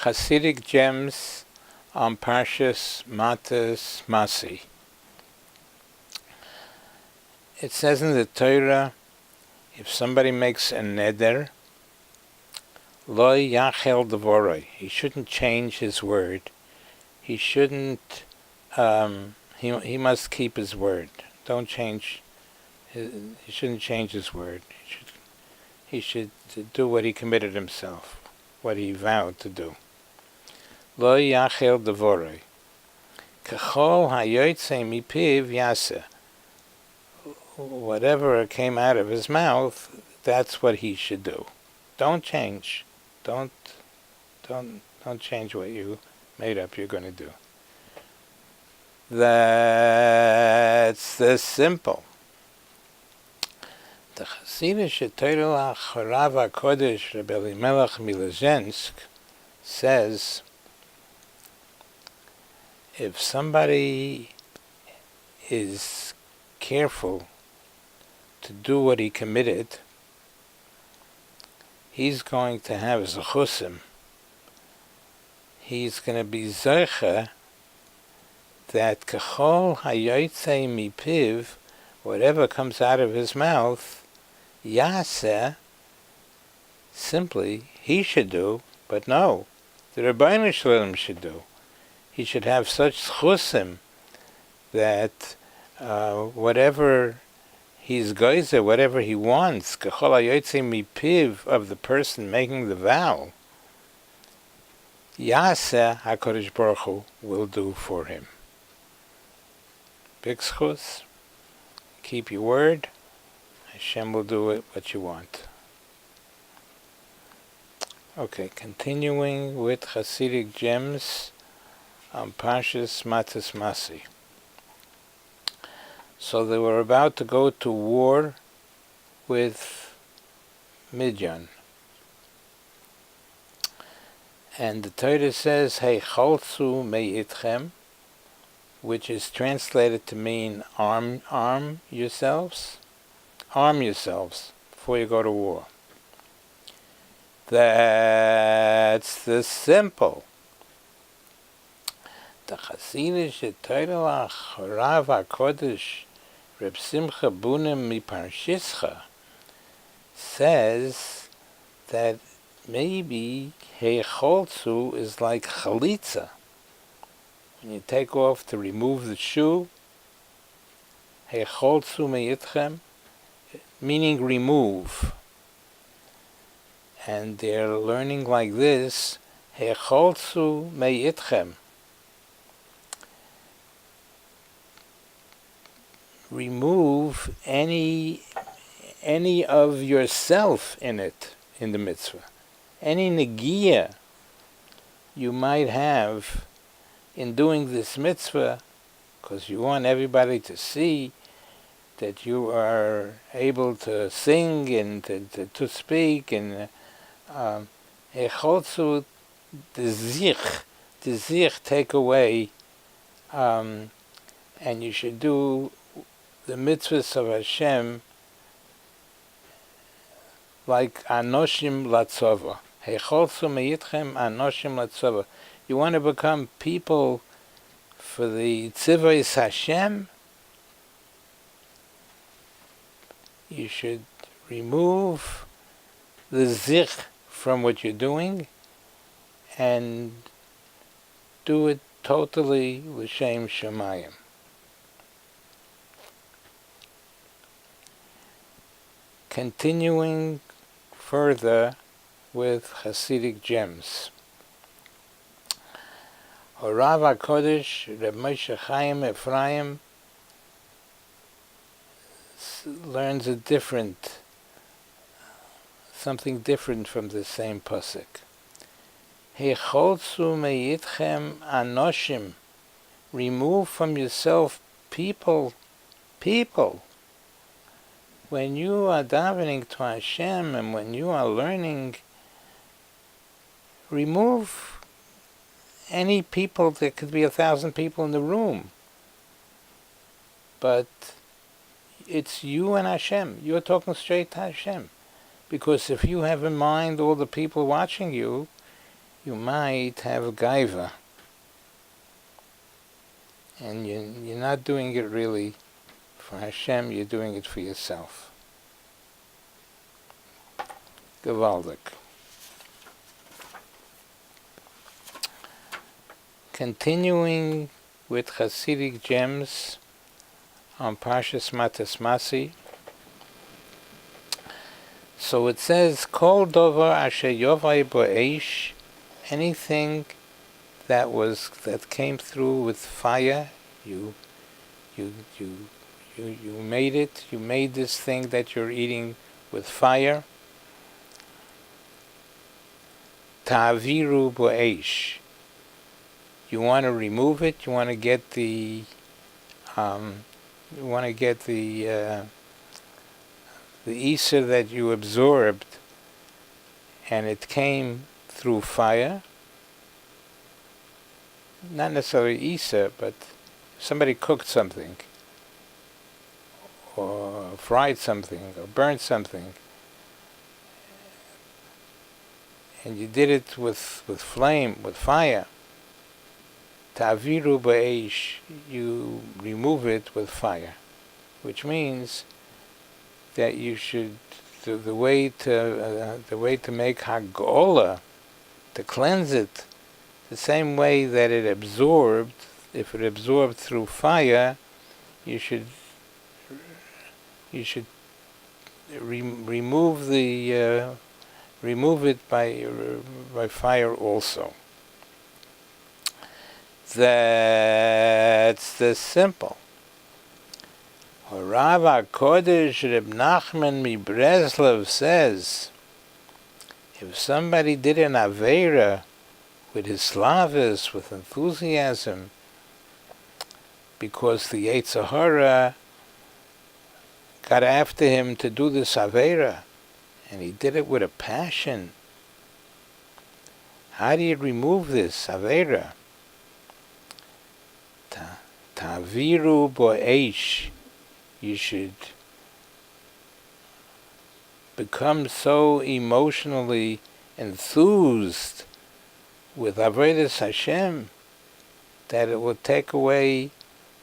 Chassidic gems on Parshas, Matos, Maasei. It says in the Torah, if somebody makes a neder, lo yachel devoroi, he shouldn't change his word. He shouldn't. He must keep his word. Don't change. He shouldn't change his word. He should do what he committed himself, what he vowed to do. Lo yachel devoroi. Kachol hayotzei mipiv yaseh. Whatever came out of his mouth, that's what he should do. Don't change. Don't change what you made up you're going to do. That's the simple. The Chassidic Torah Chorav HaKodesh Rebbe Elimelech Milozhensk says, if somebody is careful to do what he committed, he's going to have zechusim. He's going to be zeicha that kachol hayotzei mipiv, whatever comes out of his mouth, yaseh, simply he should do, but no, the Rebbeinu Shalom should do. He should have such zechusim that whatever he's geizer, whatever he wants, kachol hayotzei mipiv, of the person making the vow, Yaseh HaKadosh Baruch Hu will do for him. Big schus, keep your word, Hashem will do it what you want. Okay, continuing with Chassidic gems on Parshas Matos Maasei. So they were about to go to war with Midian. And the Torah says, Hey cholzu me'itchem, which is translated to mean arm yourselves. Arm yourselves before you go to war. That's the simple. The Chassidic Torah Chorav HaKodesh Reb Simcha Bunim MiParshischa says that maybe Heicholzu is like chalitza. When you take off to remove the shoe, Heicholzu me'itchem, meaning remove. And they're learning like this, Heicholzu me'itchem. Remove any of yourself in it, in the mitzvah. Any negiah you might have in doing this mitzvah, because you want everybody to see that you are able to sing and to speak, and echotzu the zich take away, and you should do the mitzvahs of Hashem like anoshim latzova. Heicholzu me'itchem anoshim latzova. You want to become people for the tzivos Hashem? You should remove the zich from what you're doing and do it totally l'shem shamayim. Continuing further with Chassidic gems. Horav HaKodesh Reb Moshe Chaim Ephraim learns something different from the same pasuk. Heicholzu me'itchem anoshim, remove from yourself people. When you are davening to Hashem and when you are learning, remove any people. There could be 1,000 people in the room, but it's you and Hashem. You're talking straight to Hashem. Because if you have in mind all the people watching you, you might have a gaiva, and you're not doing it really for Hashem, you're doing it for yourself. Gewaldig. Continuing with Chassidic gems on Parshas Matos Maasei. So it says, Kol dover asher yovai bo'esh, anything that came through with fire, you made it. You made this thing that you're eating with fire. Ta'aviru bo'esh. You want to remove it. You want to get the Isa that you absorbed, and it came through fire. Not necessarily Isa, but somebody cooked something, or fried something, or burnt something, and you did it with flame, with fire. Ta'aviru ba'esh, you remove it with fire, which means that you should, the way to make hagola, to cleanse it, the same way that it absorbed. If it absorbed through fire, you should remove it by fire also. That's the simple. Rav HaKodesh Reb Nachman Breslov says, if somebody did an Aveira with his slavis, with enthusiasm, because the Yetzer Hara got after him to do this Aveira, and he did it with a passion, how do you remove this Aveira? Ta'aviru bo'esh. You should become so emotionally enthused with Avodas Hashem that it will take away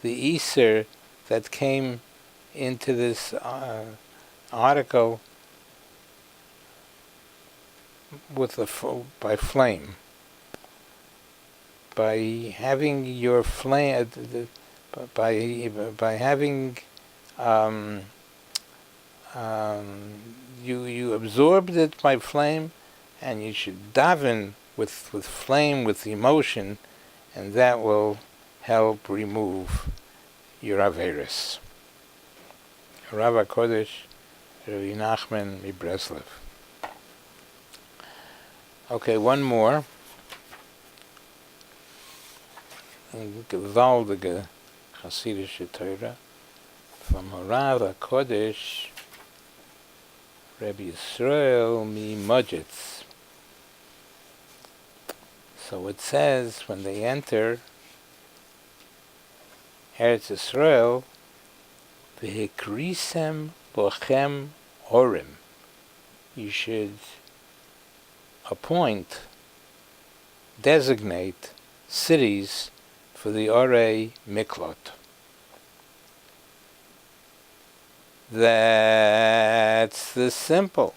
the Iser that came into this article by flame. By having your flame, by having you absorbed it by flame, and you should daven with flame, with emotion, and that will help remove your averis. Rav HaKodesh Rabbi Nachman Breslov. Okay, one more. Gewaldige Chassidische Torah from Rav HaKodesh Rabbi Yisrael Mimodjetz. So it says, when they enter Eretz Yisrael, v'hikrisem bochem orim, you should designate cities for the Orei Miklot. That's the simple.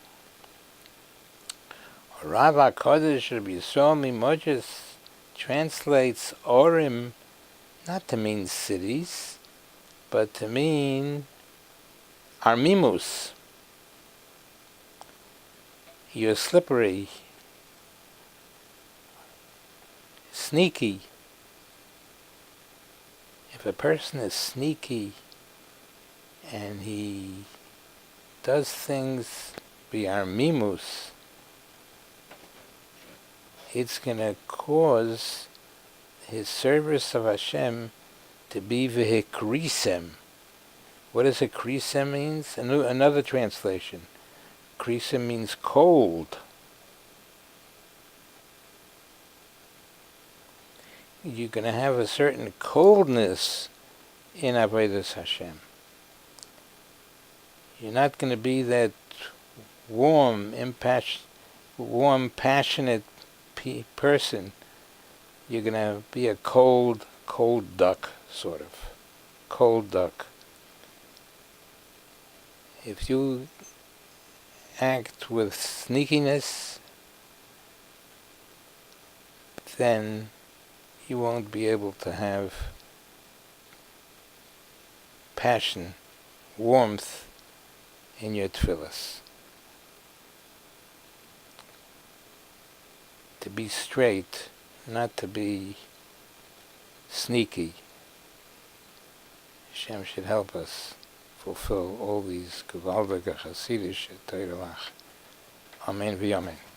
Rav HaKodesh Rabbi Yisrael Mimodjetz translates Orim not to mean cities, but to mean armimus. You're slippery, sneaky. If a person is sneaky and he does things bi'armimus, it's going to cause his service of Hashem to be v'hikrisem. What does hikrisem means? Another translation. Krisem means cold. You're going to have a certain coldness in Avodas Hashem. You're not going to be that warm, passionate person, you're going to be a cold duck, sort of. Cold duck. If you act with sneakiness, then you won't be able to have passion, warmth in your tefillas. To be straight, not to be sneaky. Hashem should help us fulfill all these gewaldige Chassidic Torah. Amen v'yamen.